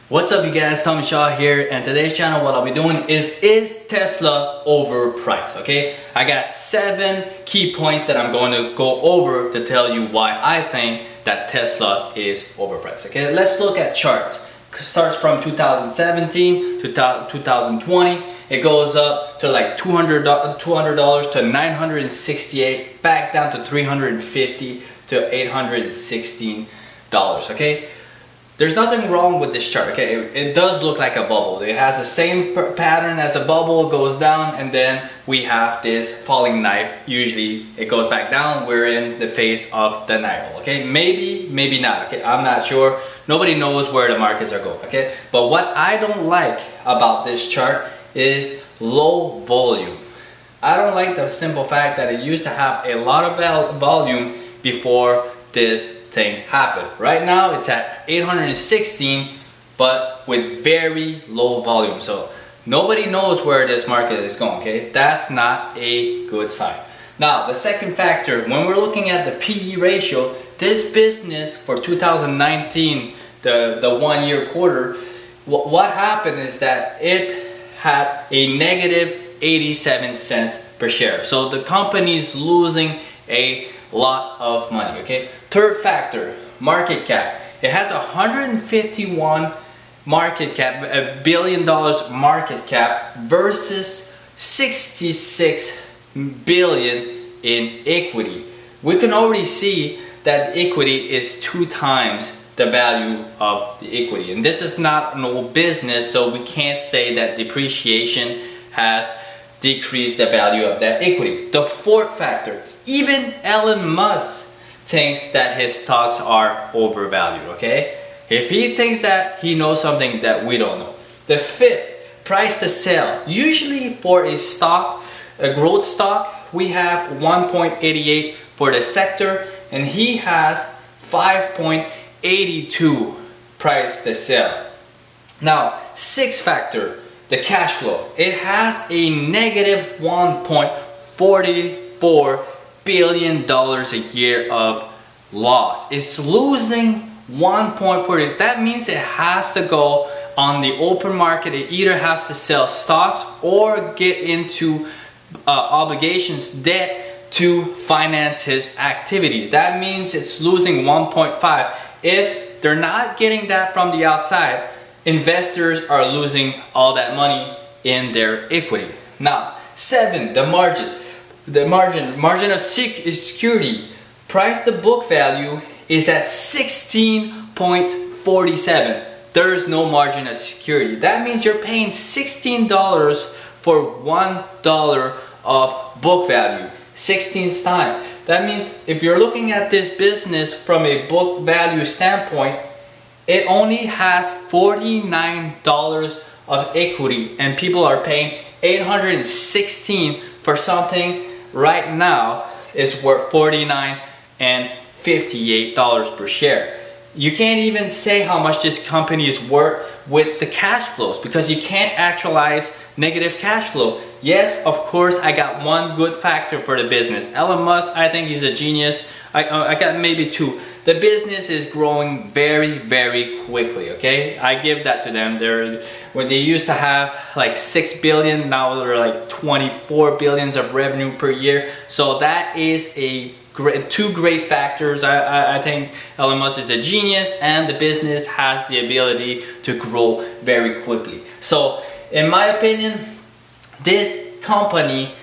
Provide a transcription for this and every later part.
What's up you guys, Tommy Shaw here, and today's channel what I'll be doing is Tesla overpriced, okay? I got 7 key points that I'm going to go over to tell you why I think that Tesla is overpriced, okay? Let's look at charts. Starts from 2017 to 2020. It goes up to like $200 to $968, back down to $350 to $816, okay? There's nothing wrong with this chart, okay? It does look like a bubble. It has the same pattern as a bubble, goes down, and then we have this falling knife. Usually it goes back down. We're in the phase of denial, okay? Maybe not, okay? I'm not sure. Nobody knows where the markets are going, okay? But what I don't like about this chart is low volume. I don't like the simple fact that it used to have a lot of volume before this thing happened. Right now it's at 816, but with very low volume. So nobody knows where this market is going, okay? That's not a good sign. Now, the second factor, when we're looking at the PE ratio, this business for 2019, the 1 year quarter, what happened is that it had a negative 87 cents per share. So the company's losing a lot of money, okay? Third factor, market cap. It has 151 market cap, $1 billion market cap versus 66 billion in equity. We can already see that equity is 2 times the value of the equity, and this is not an old business, so we can't say that depreciation has decreased the value of that equity. The fourth factor, even Elon Musk thinks that his stocks are overvalued, okay? If he thinks that, he knows something that we don't know. The fifth, price to sell. Usually for a stock, a growth stock, we have 1.88 for the sector, and he has 5.82 price to sell. Now, sixth factor, the cash flow. It has a negative 1.44 billion dollars a year of loss. It's losing 1.40. That means it has to go on the open market. It either has to sell stocks or get into obligations, debt, to finance his activities. That means it's losing 1.5. If they're not getting that from the outside, investors are losing all that money in their equity. Now, 7, the margin. The margin of security, price to book value is at 16.47. There's no margin of security. That means you're paying $16 for $1 of book value. 16 times. That means if you're looking at this business from a book value standpoint, it only has $49 of equity, and people are paying $816 for something right now is worth $49 and $58 per share. You can't even say how much this company is worth with the cash flows, because you can't actualize negative cash flow. Yes, of course, I got one good factor for the business. Elon Musk, I think he's a genius. I got maybe 2. The business is growing very, very quickly, okay? I give that to them. When they used to have like 6 billion, now they're like 24 billions of revenue per year. So that is a great, 2 great factors. I think Elon Musk is a genius, and the business has the ability to grow very quickly. So in my opinion, this company,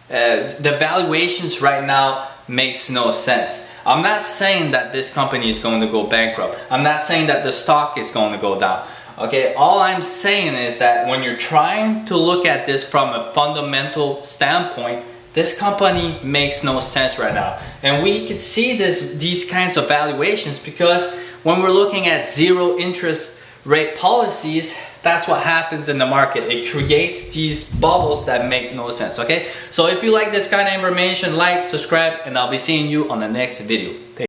the valuations right now makes no sense. I'm not saying that this company is going to go bankrupt. I'm not saying that the stock is going to go down. Okay, all I'm saying is that when you're trying to look at this from a fundamental standpoint, this company makes no sense right now. And we could see these kinds of valuations because when we're looking at zero interest rate policies, that's what happens in the market. It creates these bubbles that make no sense, okay? So if you like this kind of information, like, subscribe, and I'll be seeing you on the next video.